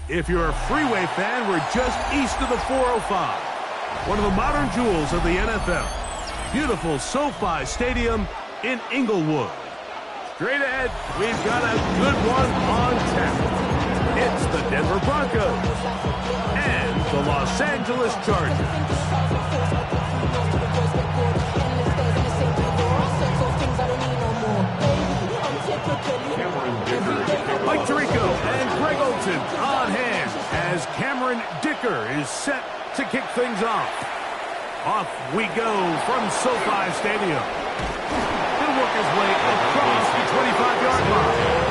If you're a freeway fan, we're just east of the 405. One of the modern jewels of the NFL. Beautiful SoFi Stadium in Inglewood. Straight ahead, we've got a good one on tap. It's the Denver Broncos and the Los Angeles Chargers. Mike Tirico and Greg Olsen on hand as Cameron Dicker is set to kick things off. Off we go from SoFi Stadium. He'll work his way across the 25-yard line.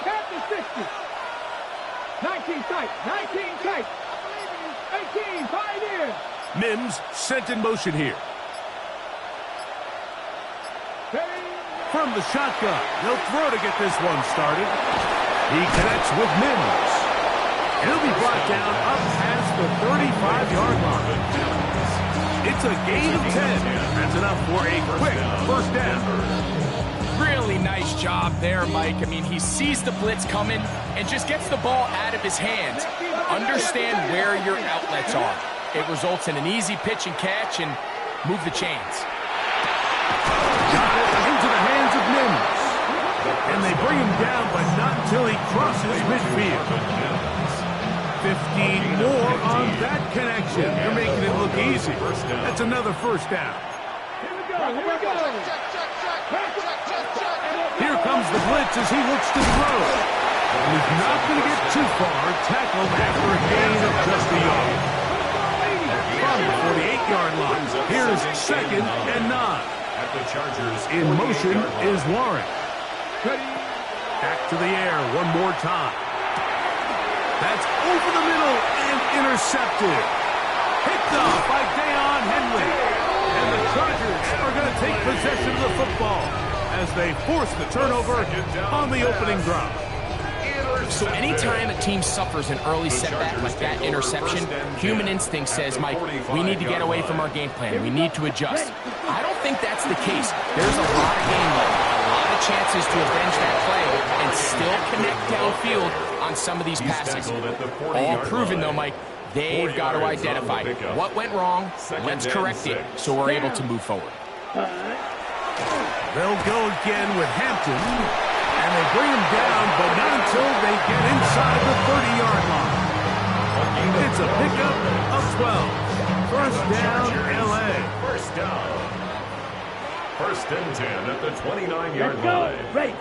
Captain 60. 19 tight. 19 tight. 18. 5 in. Mims sent in motion here. From the shotgun, he'll throw to get this one started. He connects with Mims. He'll be brought down up past the 35-yard line. It's a gain of 10. That's enough for a quick first down. Really nice job there, Mike. I mean, he sees the blitz coming and just gets the ball out of his hands. Understand where your outlets are. It results in an easy pitch and catch and move the chains. Got it into the hands of Mims. And they bring him down, but not until he crosses midfield. 15 more on that connection. They're making it look easy. That's another first down. Here we go. Here comes the blitz as he looks to throw. And he's not going to get too far. Tackled after a gain of just a yard. From the 48-yard line, here's 2nd and 9. At the Chargers, in motion is Warren. Back to the air one more time. That's over the middle and intercepted. Picked off by Deion Henley. And the Chargers are going to take possession of the football as they force the turnover on the opening drive. So anytime a team suffers an early setback like that interception, human instinct says, Mike, we need to get away from our game plan. We need to adjust. I don't think that's the case. There's a lot of game left, a lot of chances to avenge that play and still connect downfield on some of these passes. All proven, though, Mike. They've got to identify what went wrong, let's correct it, so we're able to move forward. They'll go again with Hampton, and they bring him down, but not until they get inside the 30-yard line. It's a pickup of 12. First down, L.A. First down. 1st and 10 at the 29-yard line. Ready.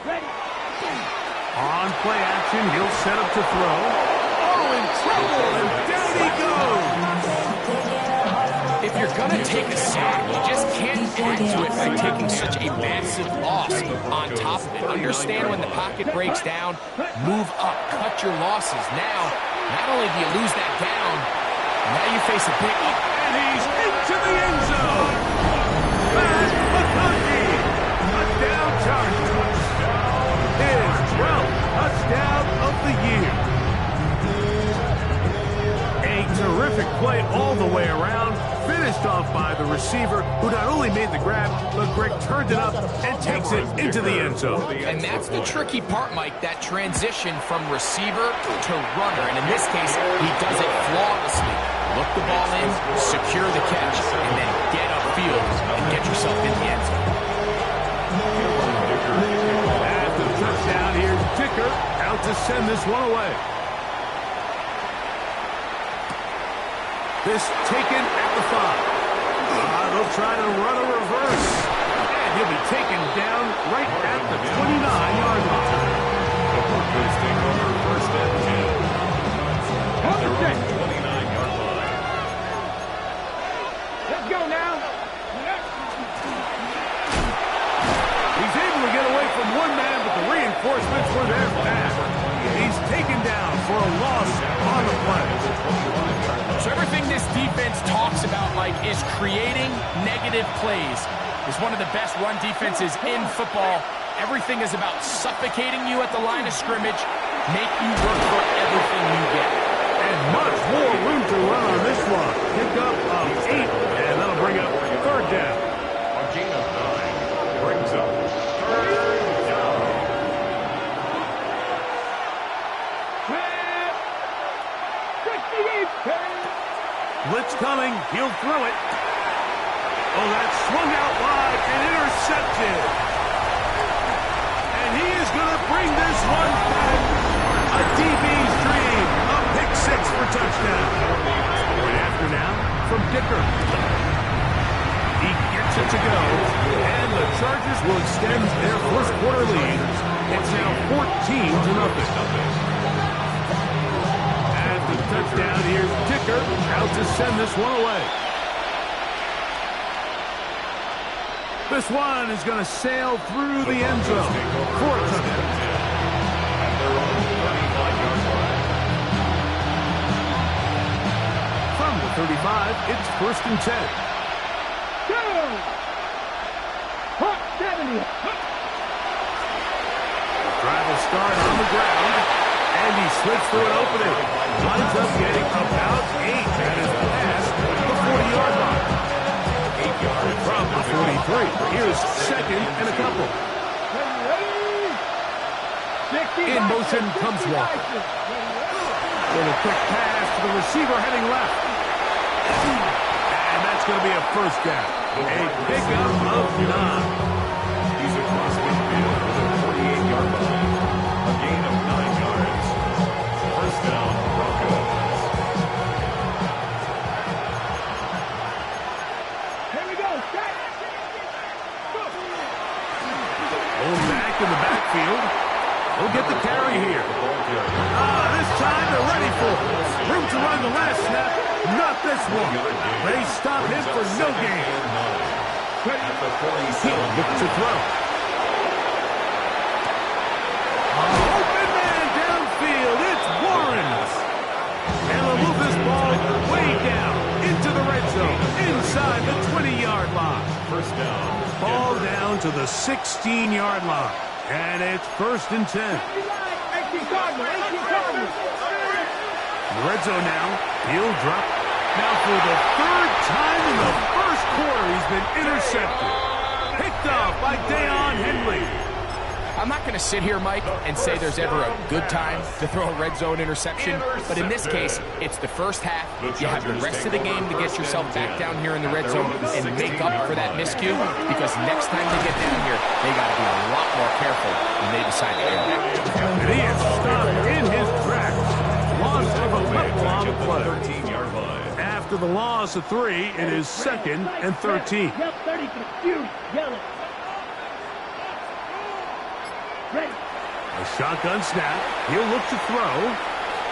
On play action, he'll set up to throw. Oh, in trouble, and down he goes. If you're going to take a sack, you just can't add to it by taking such a massive loss on top of it. Understand when the pocket breaks down, move up, cut your losses. Now, not only do you lose that down, now you face a big up. And he's into the end zone. Matt McConkey, touchdown Chargers. His 12th touchdown of the year. A terrific play all the way around. Finished off by the receiver, who not only made the grab, but Greg turned it up and takes it into the end zone. And that's the tricky part, Mike, that transition from receiver to runner. And in this case, he does it flawlessly. Look the ball in, secure the catch, and then get upfield and get yourself in the end zone. At the touchdown, here's Dicker out to send this one away. This taken at the 5. They'll try to run a reverse. And he'll be taken down right at the 29-yard line. The Broncos take over 1st and 10. At their own 29-yard line. Let's go now. He's able to get away from one man, but the reinforcements were there fast. He's taken down for a loss on the play. So everything this defense taught is creating negative plays. It's one of the best run defenses in football. Everything is about suffocating you at the line of scrimmage, make you work for everything you get. And much more room to run on this one. Pick up of 8, and that'll bring up 3rd down. A gain of 9 brings up 3rd down. Blitz coming. He'll throw it. Oh, that's swung out wide and intercepted. And he is going to bring this one back. A DB's dream. A pick 6 for touchdown. Right after now from Dicker. He gets it to go. And the Chargers will extend their first quarter lead. It's now 14-0. After the touchdown, here's Dicker out to send this one away. This one is going to sail through the end zone for a touchdown. At their own 35-yard line. From the 35, it's 1st and 10. Go! Hot 70. Drive will start on the ground, and he slips through an opening. Winds up getting about 8. That is past the 40-yard line. 8 yards From the 43, here's 2nd and a couple. In motion comes Walker. Little quick pass to the receiver heading left. And that's going to be a 1st down. A pickup of 9. He's across midfield with a 48-yard line. A gain of 9 yards. 1st down, Broncos. Here we go. Set. Going back in the backfield. He'll get the carry here. This time they're ready for it. Room to run the last snap. Not this one. They stop him for no gain. At the 47. He'll look to throw. Open man downfield. It's Warren. And they'll move this ball way down into the red zone. Inside the 20-yard line. 1st down. Ball down to the 16-yard line. And it's 1st and 10. 18 Cardinals. 18 Cardinals. Red zone now. He'll drop. Now for the 3rd time in the first quarter, he's been intercepted. Picked off by Deion Henley. I'm not going to sit here, Mike, and say there's ever a good time to throw a red zone interception, but in this case, it's the first half. You have the rest of the game to get yourself back down here in the red zone and make up for that miscue, because next time they get down here, they got to be a lot more careful when they decide to air that. And he is stopped in his tracks. Loss of a couple on the play. 13-yard line. After the loss of 3, it is 2nd and 13. Yep, 30 for the beauty. Yellow. Ready. A shotgun snap. He'll look to throw.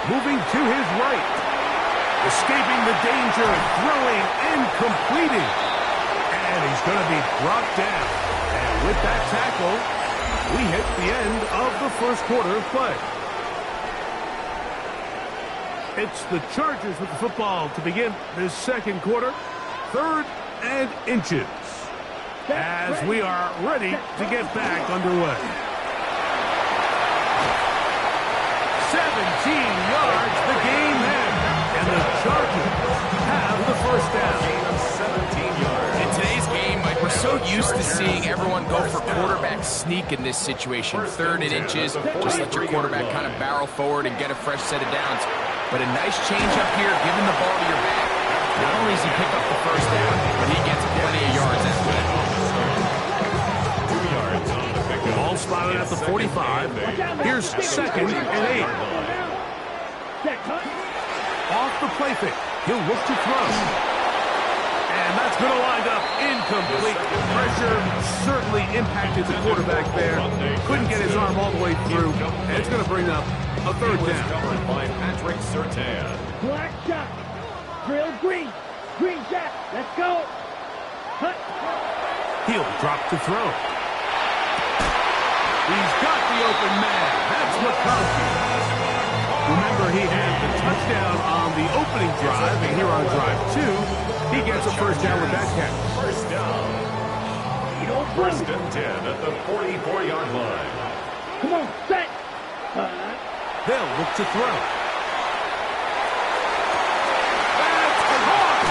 Moving to his right. Escaping the danger. Throwing and completing. And he's going to be brought down. And with that tackle, we hit the end of the first quarter of play. It's the Chargers with the football to begin this second quarter. 3rd and inches. As we are ready to get back underway. 17 yards, the game ends. And the Chargers have the 1st down. Gain of 17 yards. In today's game, Mike, we're so used to seeing everyone go for quarterback sneak in this situation. 3rd and inches, just let your quarterback kind of barrel forward and get a fresh set of downs. But a nice change up here, giving the ball to your back. Not only does he pick up the 1st down, but he gets plenty of yards after that. 2 yards on the pickup. Ball spotted at the 45. Here's 2nd and 8. Set. Cut. Off the play fake. He'll look to throw. And that's going to wind up incomplete. Pressure certainly impacted the quarterback there. Couldn't get his arm all the way through. And it's going to bring up a 3rd down. Covered by Patrick Surtain. Black shot. Drill green. Green shot. Let's go. Cut. He'll drop to throw. He's got the open man. That's what counts. Remember, he had the touchdown on the opening drive, and here on drive 2, He gets a first down with that catch. First down. First and 10 at the 44-yard line. Come on, set. They'll look to throw. That's caught!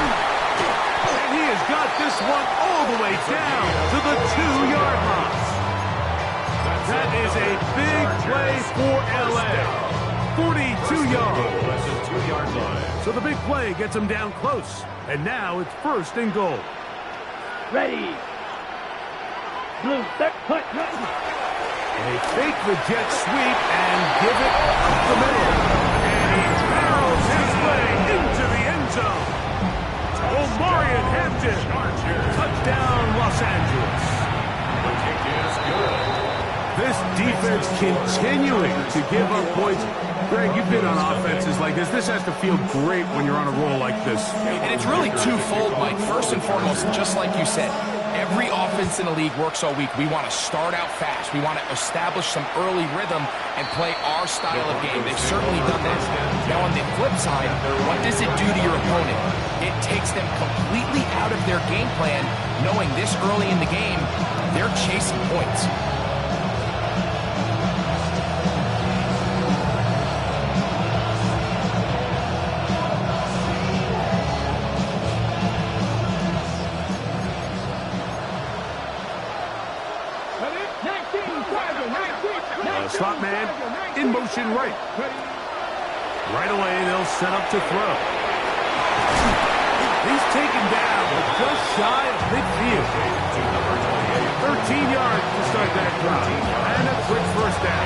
And he has got this one all the way down to the 2-yard line. That is a big play for L.A. 42 yards. That's a 2-yard line. So the big play gets him down close. And now it's first and goal. Ready. Blue, set, cut. They fake the jet sweep and give it up the middle. And he barrels his way into the end zone. Omarion Hampton. Touchdown, Los Angeles. The kick is good. This defense continuing to give up points. Greg, you've been on offenses like this. This has to feel great when you're on a roll like this. And it's really twofold, Mike. First and foremost, just like you said, every offense in the league works all week. We want to start out fast. We want to establish some early rhythm and play our style of game. They've certainly done that. Now, on the flip side, what does it do to your opponent? It takes them completely out of their game plan, knowing this early in the game, they're chasing points. Slot man in motion right. Right away, they'll set up to throw. He's taken down just shy of midfield. 13 yards to start that drive. And a quick first down.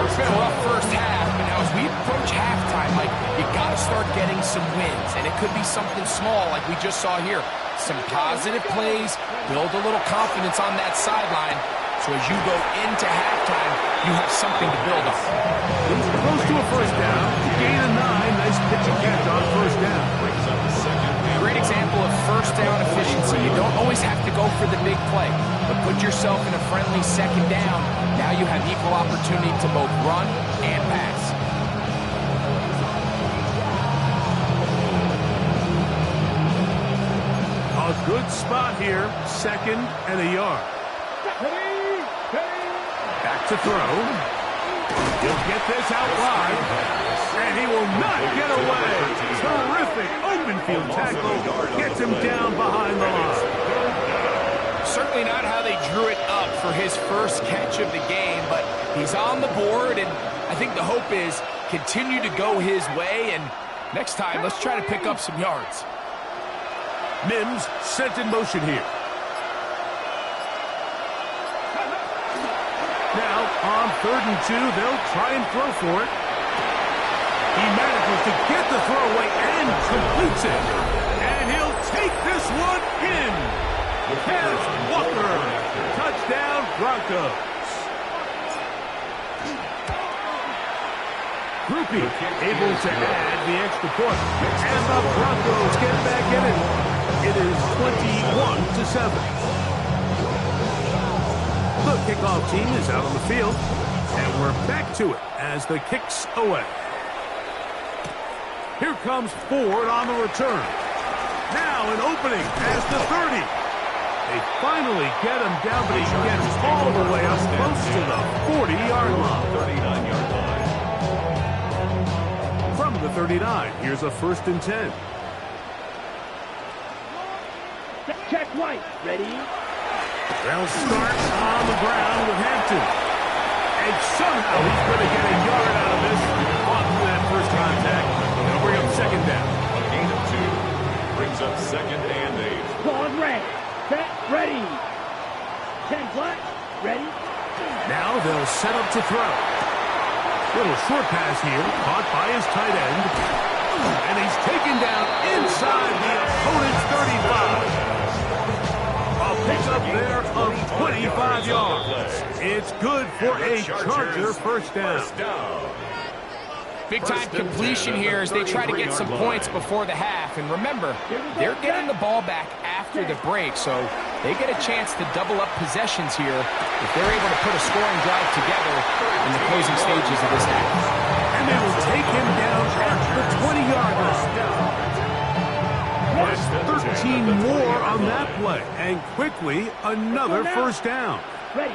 It's been a rough first half, but now as we approach halftime, Mike, you got to start getting some wins. And it could be something small like we just saw here. Some positive plays, build a little confidence on that sideline. So as you go into halftime, you have something to build on. He's close to a first down. Gain of 9. Nice pitch and catch on first down. Great example of first down efficiency. You don't always have to go for the big play, but put yourself in a friendly second down. Now you have equal opportunity to both run and pass. A good spot here. Second and a yard. Back to throw. He'll get this out wide. And he will not get away. Terrific open field tackle. Gets him down behind the line. Certainly not how they drew it up for his first catch of the game, but he's on the board, and I think the hope is continue to go his way, and next time, let's try to pick up some yards. Mims sent in motion here. Now, on 3rd and 2, they'll try and throw for it. He manages to get the throw away and completes it. And he'll take this one in. Kenneth Walker. Touchdown, Broncos. Groupie able to add the extra point. And the Broncos get back in it. It is 21-7. The kickoff team is out on the field, and we're back to it as the kick's away. Here comes Ford on the return. Now an opening as the 30. They finally get him down, but he gets all the way up close to the 40-yard line. 39-yard line. From the 39, here's a 1st and 10. Check right. Ready? They'll start on the ground with Hampton. And somehow he's going to get a yard out of this off that first contact. They'll bring up second down. A gain of 2 brings up 2nd and 8. Ball red. Set. Ready. 10 flat. Ready. Now they'll set up to throw. Little short pass here, caught by his tight end. And he's taken down inside the opponent's 35. Picks up there of 25 yards. It's good for a Charger first down. Big-time completion here as they try to get some points before the half. And remember, they're getting the ball back after the break, so they get a chance to double up possessions here if they're able to put a scoring drive together in the closing stages of this half. And they will take him down at the 20-yard line. 13 more on that play. And quickly, another first down. Ready.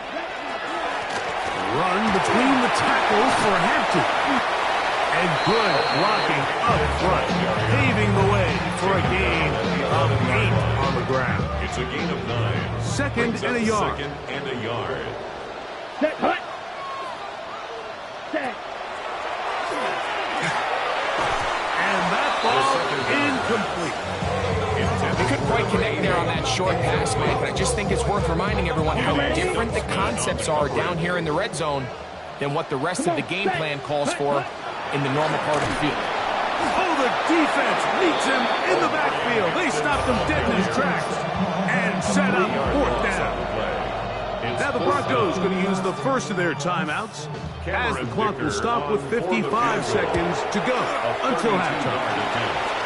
Run between the tackles for Hampton. And good blocking up front, paving the way for a gain of 8 on the ground. It's a gain of 9. Second and a yard. Second and a yard. Set. Hut. Set. And that ball incomplete. They couldn't quite connect there on that short pass, Mike, but I just think it's worth reminding everyone how different the concepts are down here in the red zone than what the rest of the game plan calls for in the normal part of the field. Oh, the defense meets him in the backfield. They stopped him dead in his tracks and set up fourth down. Now the Broncos going to use the first of their timeouts as the clock will stop with 55 seconds to go until halftime.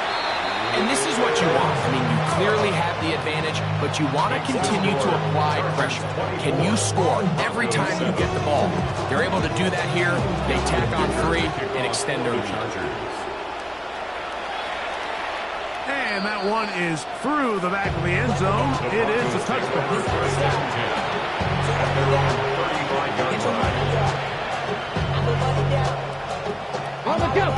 And this is what you want. I mean, you clearly have the advantage, but you want to continue to apply pressure. Can you score every time you get the ball? They're able to do that here. They tack on 3 and extend their lead. And that one is through the back of the end zone. It is a touchdown. 35-yard line. On the go.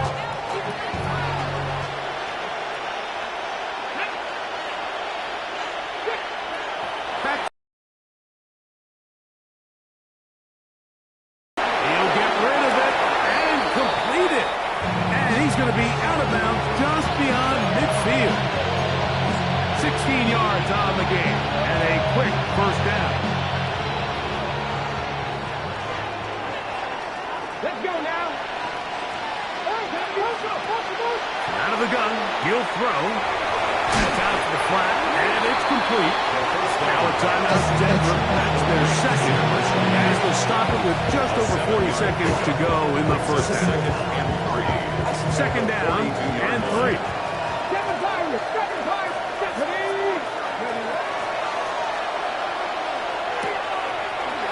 He'll get rid of it and complete it. And he's going to be out of bounds just beyond midfield. 16 yards on the game and a quick first down. Let's go now. Out of the gun, he'll throw. That's out to the flat, and it's complete. Now a timeout, Denver. That's their second, as they'll stop it with just over 40 seconds to go in the first half. Second down and 3.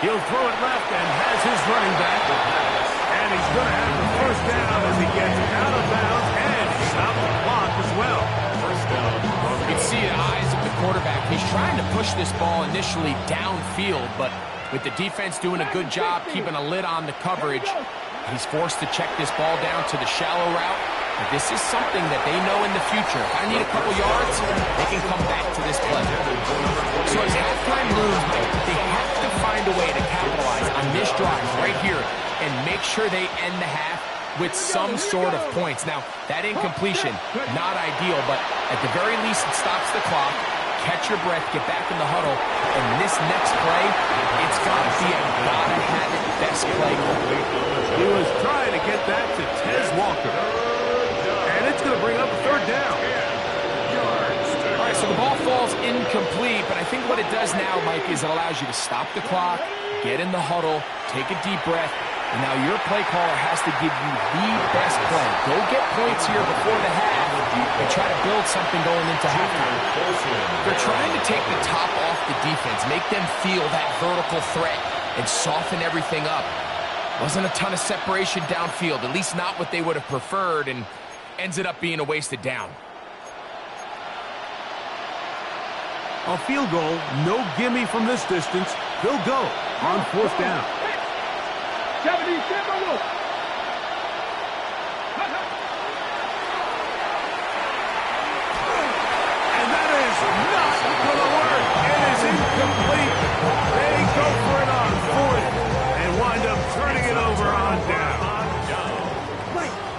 He'll throw it left and has his running back. And he's going to have the first down as he gets out of bounds and stop the clock as well. First down. You can see the eyes of the quarterback. He's trying to push this ball initially downfield, but with the defense doing a good job keeping a lid on the coverage, he's forced to check this ball down to the shallow route. But this is something that they know in the future. If I need a couple yards, they can come back to this play. So as halftime moves, they have to find a way to capitalize on this drive right here and make sure they end the half with some sort of points. Now, that incompletion, not ideal, but at the very least, it stops the clock. Catch your breath, get back in the huddle, and this next play, it's got to be a gotta-have-it best play. He was trying to get that to Tez Walker. And it's going to bring up a third down. All right, so the ball falls incomplete, but I think what it does now, Mike, is it allows you to stop the clock, get in the huddle, take a deep breath, and now your play caller has to give you the best play. Go get points here before the half and try to build something going into halftime. They're trying to take the top off the defense, make them feel that vertical threat, and soften everything up. Wasn't a ton of separation downfield, at least not what they would have preferred, and ends it up being a wasted down. A field goal, no gimme from this distance. They'll go on fourth down. 77 Wolf. And that is not going to work. It is incomplete. They go for it on fourth and wind up turning it over on down.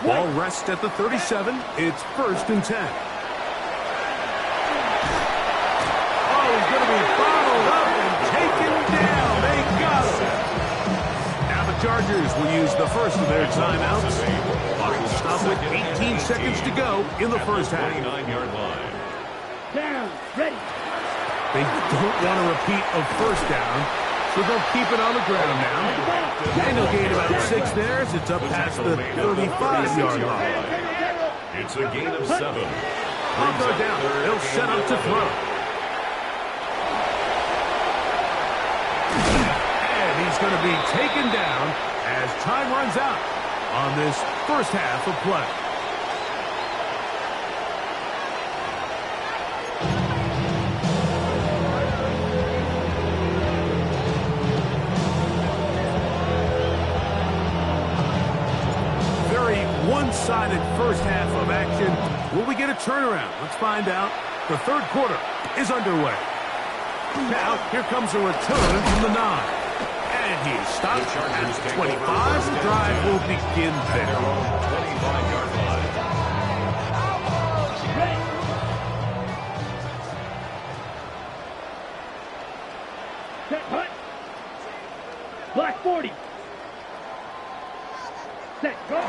Ball rests at the 37. It's first and 10. Oh, he's going to be bottled up and taken down. They got him. Now the Chargers will use the first of their timeouts. Stop with 18 seconds to go in the first half. 29-yard line. Down. Ready. They don't want to repeat a first down, so they'll keep it on the ground now. And they'll gain about 6 there as it's up past the 35-yard line. It's a gain of 7. I'll go down. They'll set up to throw. And he's going to be taken down as time runs out on this first half of play. one-sided first half of action. Will we get a turnaround? Let's find out. The third quarter is underway. Now, here comes a return from the 9. And he stopped at the 25. The drive will begin there. 25-yard line. Set, hut. Black 40. Set, go.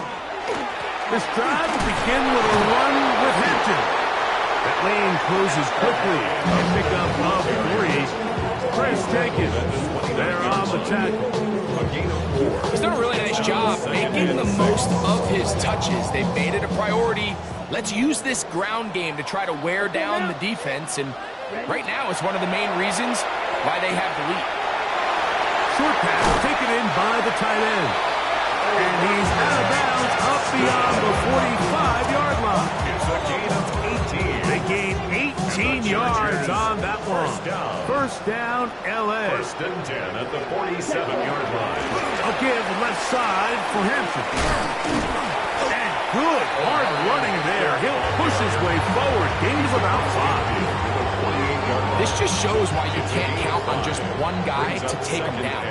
This drive will begin with a run with Hampton. That lane closes quickly. A pickup of 3. Chris Jenkins there on the tackle. A gain of 4. He's done a really nice job making the most of his touches. They've made it a priority. Let's use this ground game to try to wear down the defense, and right now it's one of the main reasons why they have the lead. Short pass taken in by the tight end. And he's out of bounds up beyond the 45-yard line. It's a gain of 18. They gain 18 yards on that one. First down, L.A. First and 10 at the 47-yard line. A give left side for Hampton. And good hard running there. He'll push his way forward. Gain of about 5. This just shows why you can't count on just one guy to take him down.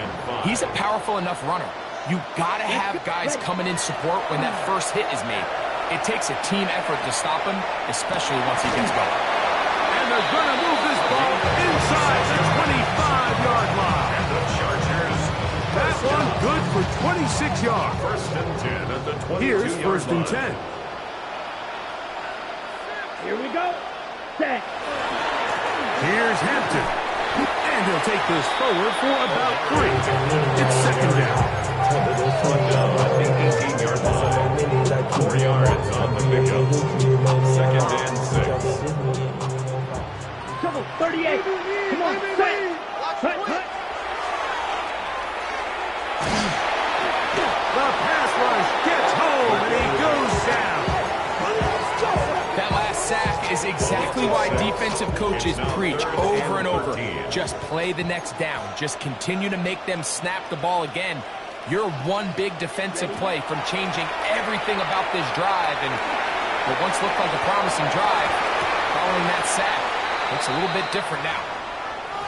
He's a powerful enough runner. You gotta have guys coming in support when that first hit is made. It takes a team effort to stop him, especially once he gets going. And they're gonna move this ball inside the 25-yard line. And the Chargers. That one good for 26 yards. First and 10 at the 22-yard line. Here's first and 10. Here we go. Set. Here's Hampton. And he'll take this forward for about 3. It's second down. One down at the 18-yard line. 4 yards on the pickup. Second and 6. Double 38. Come on, set. Hut, hut. The pass rush gets home, and he goes down. That last sack is exactly why defensive coaches preach over and over. Just play the next down. Just continue to make them snap the ball again. You're one big defensive play from changing everything about this drive, and what once looked like a promising drive, following that sack, looks a little bit different now.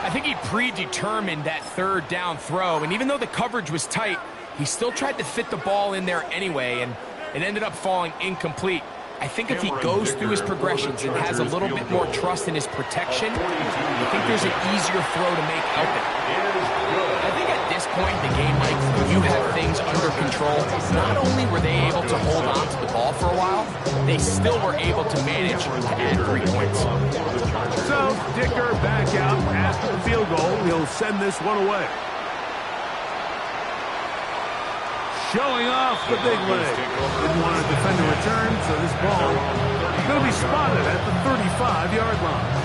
I think he predetermined that third down throw, and even though the coverage was tight, he still tried to fit the ball in there anyway, and it ended up falling incomplete. I think if he goes through his progressions and has a little bit more trust in his protection, I think there's an easier throw to make open. I think at this point in the game, Mike, you have things under control. Not only were they able to hold on to the ball for a while, they still were able to manage to add 3 points. So, Dicker back out after the field goal. He'll send this one away. Showing off the big leg. Didn't want to defend a return, so this ball is going to be spotted at the 35-yard line.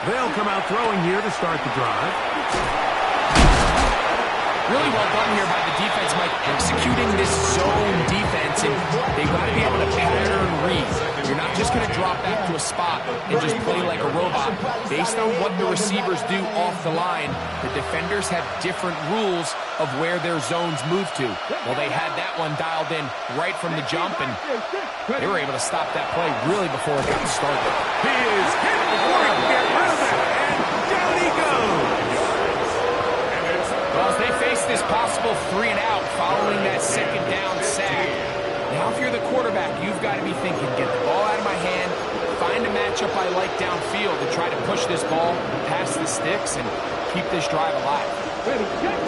They'll come out throwing here to start the drive. Really well done here by the defense, Mike, executing this zone defense, and they've got to be able to pattern read. You're not just going to drop back to a spot and just play like a robot. Based on what the receivers do off the line, the defenders have different rules of where their zones move to. Well, they had that one dialed in right from the jump, and they were able to stop that play really before it got started. He is hit before he can get rid of it, and down he goes. Well, as they face this possible 3 and out following that second down sack, now if you're the quarterback, you've got to be thinking, get the ball out of my hand, find a matchup I like downfield to try to push this ball past the sticks and keep this drive alive.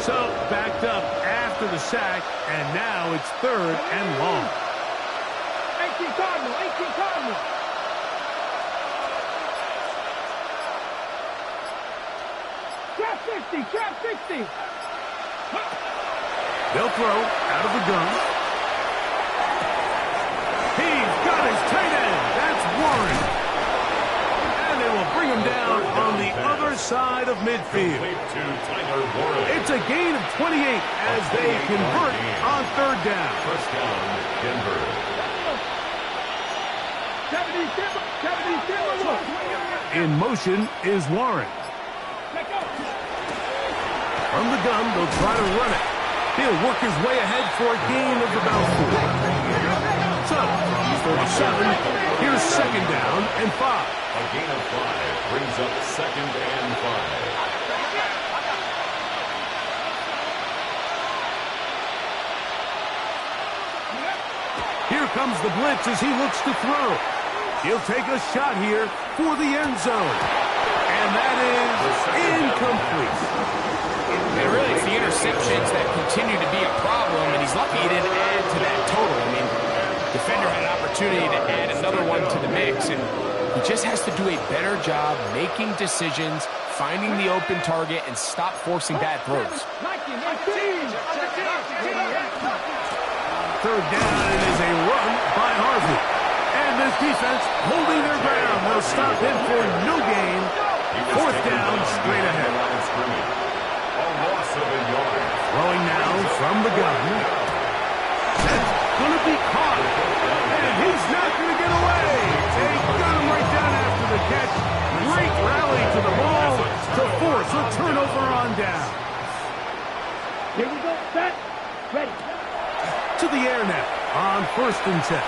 So, backed up after the sack, and now it's 3rd and long. 18 Cardinal, 18 Cardinal. Trap 60, trap 60. They'll throw out of the gun. He's got his tight end. That's Warren. And they will bring him down on the other side of midfield. It's a gain of 28 as they convert on 3rd down. First down, Denver. 17, In motion is Warren. From the gun, they'll try to run it. He'll work his way ahead for a gain of about 4. So, from 37, here's second down and 5. A gain of 5 brings up second and 5. Here comes the blitz as he looks to throw. He'll take a shot here for the end zone. And that is incomplete. And really, it's the interceptions that continue to be a problem, and he's lucky he didn't add to that total. I mean, defender had an opportunity to add another one to the mix, and he just has to do a better job making decisions, finding the open target, and stop forcing bad throws. Third down, it is a run by Harvey. And this defense holding their ground. They'll stop him for no gain. Fourth down, straight ahead. A loss of a yard. Throwing now from the gun. That's going to be caught. And he's not going to get away. They got him right down after the catch. Great rally to the ball to force a turnover on down. Here we go, set, ready. To the air now on 1st and 10.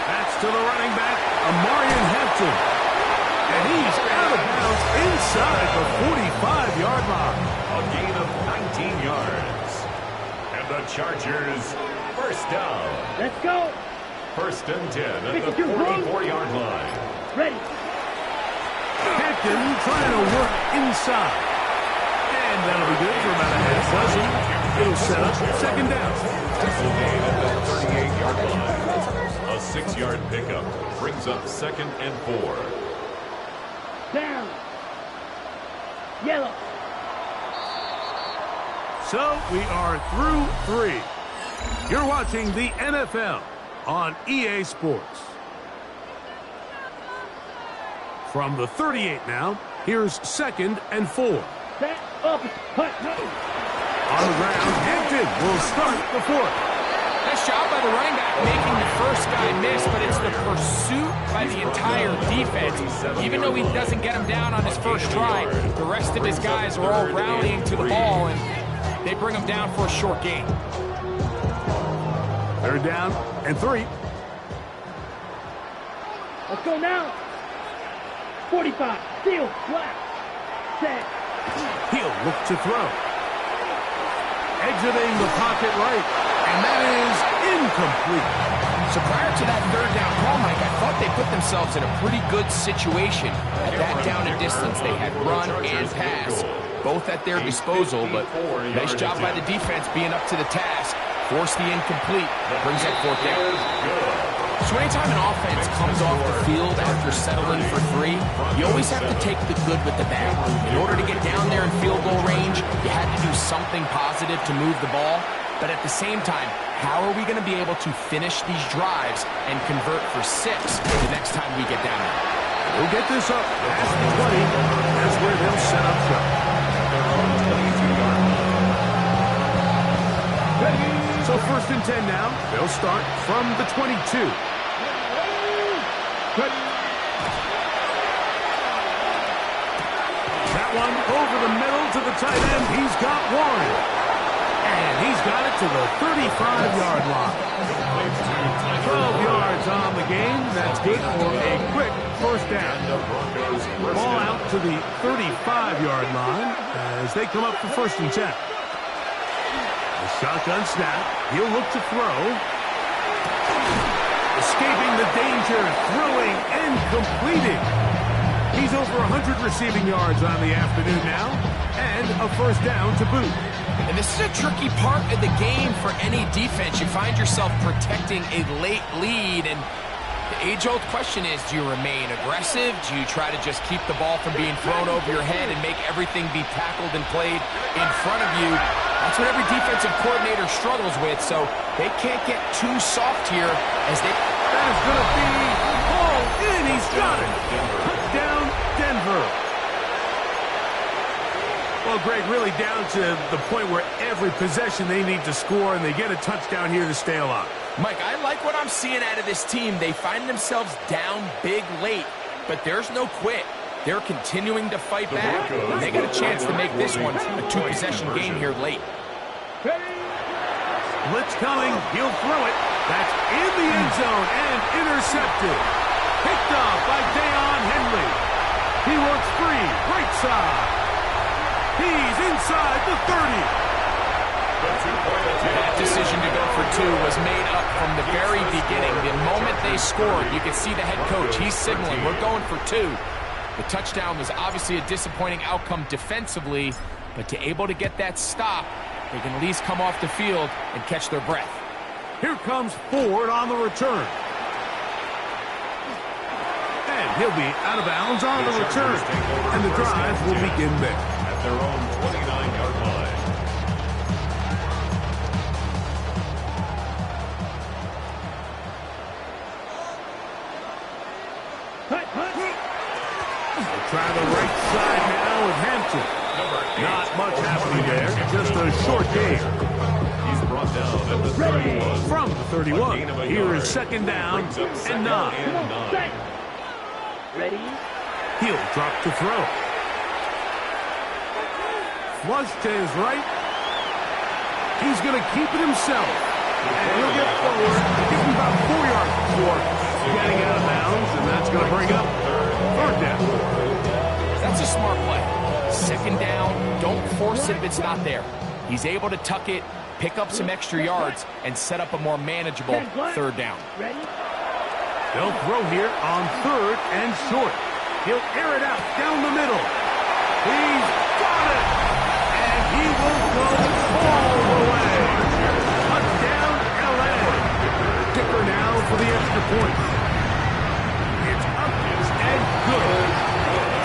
That's to the running back, Amarian Hampton. And he's out of bounds inside the 45-yard line. A gain of 19 yards. And the Chargers, first down. Let's go. 1st and 10 at the 44-yard line. Ready. Hampton trying to work inside. And that'll be good for about a half dozen. It'll set up second down. Tackle gain at the 38-yard line. A 6-yard pickup brings up 2nd and 4. Down. Yellow. So we are through 3. You're watching the NFL on EA Sports. From the 38 now, here's 2nd and 4. Set up. Hut. On the ground, Hampton will start the 4th. Nice job by the running back making the first guy miss, but it's the pursuit by the entire defense. Even though he doesn't get him down on his first try, the rest of his guys are all rallying to the ball, and they bring him down for a short gain. 3rd down and 3. Let's go now. 45. Steal. Flat. Set. He'll look to throw. Exiting the pocket right. And that is incomplete. So prior to that 3rd down call, Mike, I thought they put themselves in a pretty good situation. At that down and distance, they had run and pass, both at their disposal, but nice job by the defense being up to the task. Force the incomplete. Brings that 4th down. So anytime an offense comes off the field after settling for 3, you always have to take the good with the bad. In order to get down there in field goal range, you had to do something positive to move the ball. But at the same time, how are we going to be able to finish these drives and convert for 6 the next time we get down there? We'll get this up past the 20. That's where they'll set up shop. So 1st and 10 now. They'll start from the 22. That one over the middle to the tight end. He's got Warren. And he's got it to the 35-yard line. 12 yards on the game. That's good for a quick first down. Ball out to the 35-yard line as they come up for 1st and 10. The shotgun snap. He'll look to throw. Escaping the danger, throwing and completing. He's over 100 receiving yards on the afternoon now, and a first down to boot. And this is a tricky part of the game for any defense. You find yourself protecting a late lead, and the age-old question is, do you remain aggressive? Do you try to just keep the ball from being thrown over your head and make everything be tackled and played in front of you? That's what every defensive coordinator struggles with, so they can't get too soft here as they... That is going to be all in. He's got it. Touchdown, Denver. Well, Greg, really down to the point where every possession they need to score, and they get a touchdown here to stay alive. Mike, I like what I'm seeing out of this team. They find themselves down big late, but there's no quit. They're continuing to fight back, and they got a chance to make this one a two-possession game here late. Blitz coming. He'll throw it. That's in the end zone and intercepted. Picked off by Deion Henley. He works free, right side. He's inside the 30. That decision to go for two was made up from the very beginning. The moment they scored, you could see the head coach. He's signaling, we're going for two. The touchdown was obviously a disappointing outcome defensively, but to able to get that stop, they can at least come off the field and catch their breath. Here comes Ford on the return. And he'll be out of bounds on the return. And the drive will begin there. At their own 29-yard line. Try the right side now with Hampton. Not much happening there. Just a short game. He's brought down at the 31. From the 31. Here is second down and 9. Ready? He'll drop to throw. Flush to his right. He's going to keep it himself. And he'll get forward. Give him about 4 yards before getting out of bounds. And that's going to bring up third down. That's a smart play. Second down, don't force it if it's not there. He's able to tuck it, pick up some extra yards, and set up a more manageable third down. They'll throw here on third and short. He'll air it out down the middle. He's got it! And he will go all the way. Touchdown, L.A. Kicker now for the extra point. It's up and good.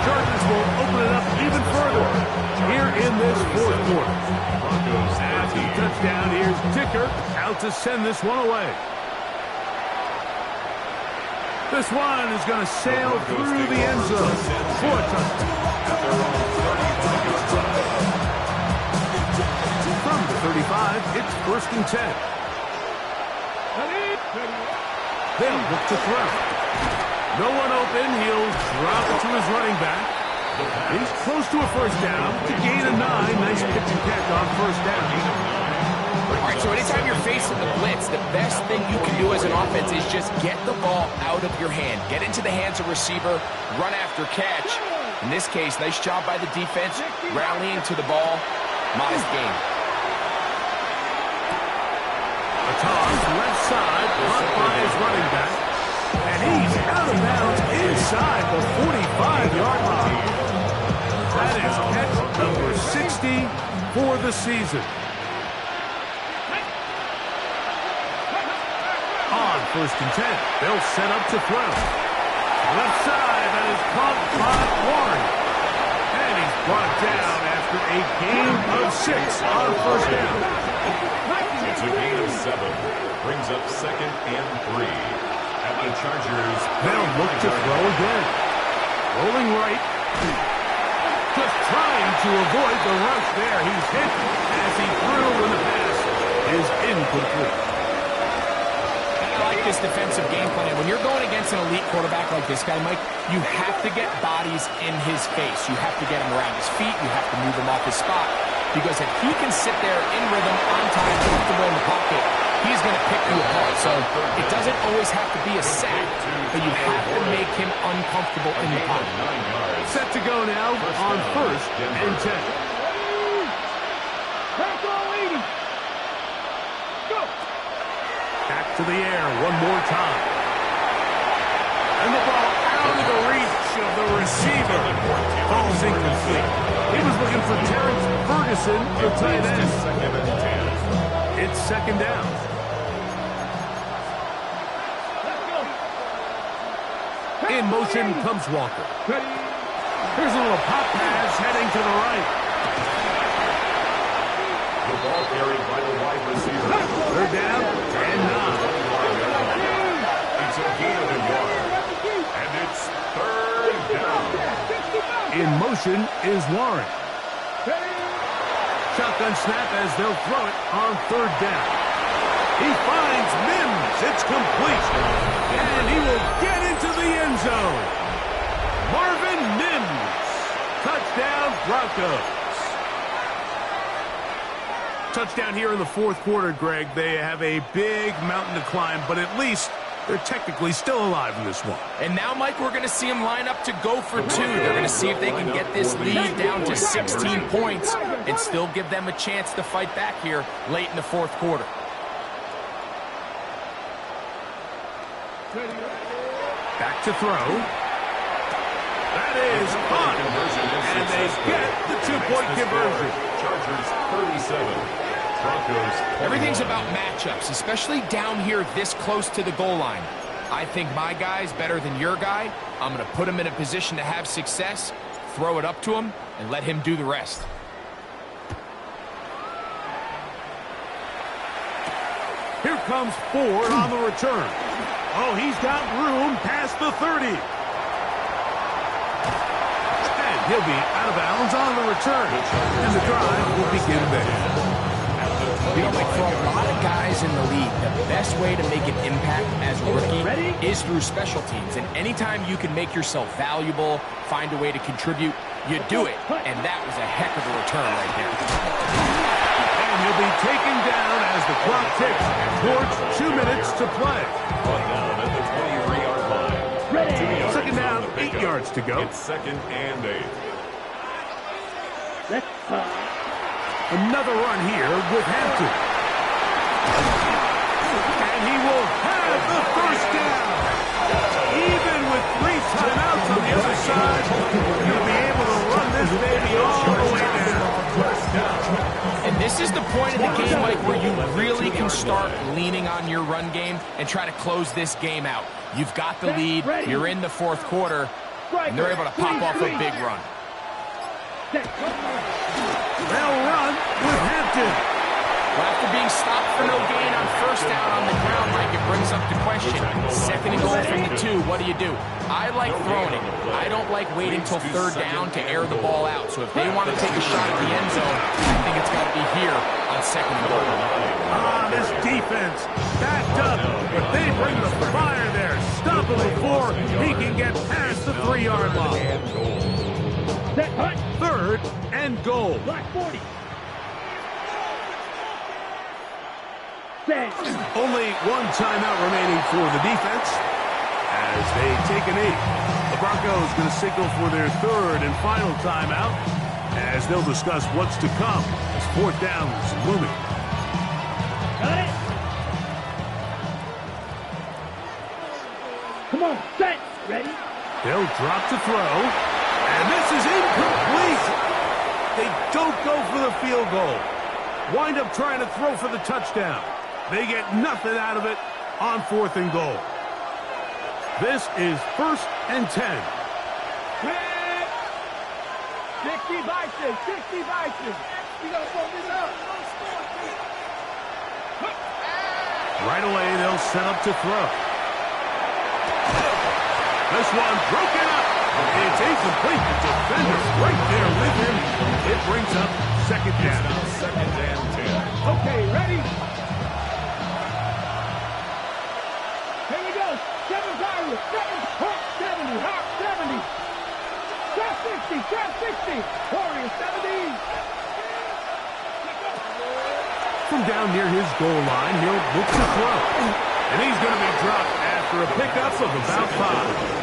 Chargers will open it up even further here in this fourth quarter. After the touchdown, here's Dicker out to send this one away. This one is going to sail through the end zone for a touchdown. From the 35, it's 1st and 10. They'll look to throw. No one open. He'll drop it to his running back. He's close to a first down to gain a 9. Nice pitch and catch on first down. All right, so anytime you're facing the blitz, the best thing you can do as an offense is just get the ball out of your hand. Get into the hands of receiver, run after catch. In this case, nice job by the defense, rallying to the ball. Modest gain. A toss left side, blocked by his running back. And he's out of bounds inside the 45-yard line. That is catch number 60 for the season. On 1st and 10, they'll set up to throw. Left side, that is caught by Warren. And he's brought down after a gain of 6 on first down. It's a gain of 7. Brings up 2nd and 3. At the Chargers, they'll look to throw again. Rolling right. Just trying to avoid the rush there. He's hit as he threw when the pass is incomplete. I like this defensive game plan. When you're going against an elite quarterback like this guy, Mike, you have to get bodies in his face. You have to get him around his feet. You have to move him off his spot. Because if he can sit there in rhythm, on time, comfortable in the pocket, he's going to pick you apart. So it doesn't always have to be a sack, but you have to make him uncomfortable in the pocket. Set to go now on 1st and 10. Back to the air one more time. And the ball out of the reach of the receiver. Falls incomplete. He was looking for Terrence Ferguson, the tight end. It's 2nd down. In motion comes Walker. Here's a little pop pass heading to the right. The ball carried by the wide receiver. They're down and 9. It's a gain of a yard. And it's 3rd down. In motion is Warren. Shotgun snap as they'll throw it on 3rd down. He finds Mims. It's complete. And he will get into the end zone. Marvin Mims. Touchdown, Broncos. Touchdown here in the fourth quarter, Greg. They have a big mountain to climb, but at least they're technically still alive in this one. And now, Mike, we're going to see them line up to go for two. They're going to see if they can get this lead down to 16 points and still give them a chance to fight back here late in the fourth quarter. Back to throw. That is caught. And they get the two-point conversion. Chargers 37. Broncos. Everything's about matchups, especially down here this close to the goal line. I think my guy's better than your guy. I'm going to put him in a position to have success, throw it up to him, and let him do the rest. Here comes Ford on the return. Oh, he's got room past the 30. And he'll be out of bounds on the return. And the drive will begin there. You know, like for a lot of guys in the league, the best way to make an impact as a rookie is through special teams. And anytime you can make yourself valuable, find a way to contribute, you do it. And that was a heck of a return right there. And he'll be taken down as the clock ticks towards 2 minutes to play. On down at the 23-yard line. Second down, 8 yards to go. It's 2nd and 8. Another run here with Hampton. And he will have the first down. Even with 3 timeouts on the other side, he'll be able to run this baby all the way down. And this is the point of the game, Mike, where you really can start leaning on your run game and try to close this game out. You've got the lead, you're in the fourth quarter, and they're able to pop off a big run. They'll run with Hampton. Well, after being stopped for no gain on first down on the ground, Mike, it brings up the question. 2nd and goal from the 2, what do? I like throwing it. I don't like waiting till 3rd down to air the ball out. So if they want to take a shot at the end zone, I think it's got to be here on 2nd and goal. This defense backed up, but they bring the fire there. Stop him before he can get past the 3-yard line. 3rd and goal. Black 40. Only 1 timeout remaining for the defense as they take an 8. The Broncos going to signal for their 3rd and final timeout as they'll discuss what's to come as 4th down is looming. Got it. Come on, set. Ready? They'll drop to throw, and this is incomplete. They don't go for the field goal. Wind up trying to throw for the touchdown. They get nothing out of it on 4th and goal. This is 1st and 10. 60 vices, 60 vices. You gotta pull this up. Right away, they'll set up to throw. This one broken up. It's incomplete. The defender's right there with him. It brings up 2nd down. 2nd and 10. Okay, ready? Here we go. 7 Pirates. 7 Hawk 70. Hawk 70. Trap 60. Trap 60. Warriors 70. From down near his goal line, he'll look to throw. And he's going to be dropped after a pickup of about 5.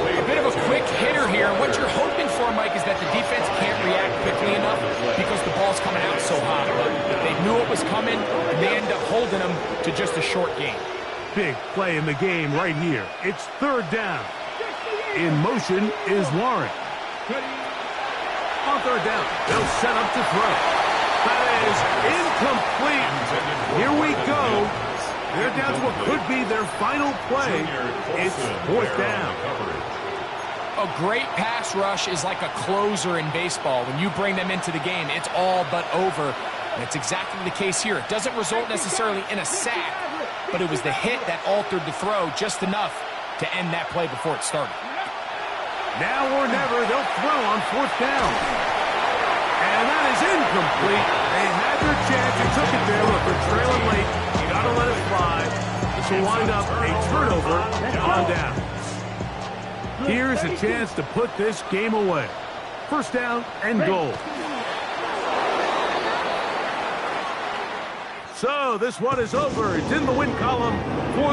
A bit of a quick hitter here. What you're hoping for, Mike, is that the defense can't react quickly enough because the ball's coming out so hot. They knew it was coming, and they end up holding them to just a short gain. Big play in the game right here. It's 3rd down. In motion is Warren. On 3rd down, they'll set up to throw. That is incomplete. Here we go. They're down to what could be their final play. It's 4th down. A great pass rush is like a closer in baseball. When you bring them into the game, it's all but over. And it's exactly the case here. It doesn't result necessarily in a sack, but it was the hit that altered the throw just enough to end that play before it started. Now or never, they'll throw on 4th down. And that is incomplete. They had their chance and took it there. Look, they're trailing late. This will wind up a turnover on down. Here's a chance to put this game away. First down and goal. So this one is over. It's in the win column for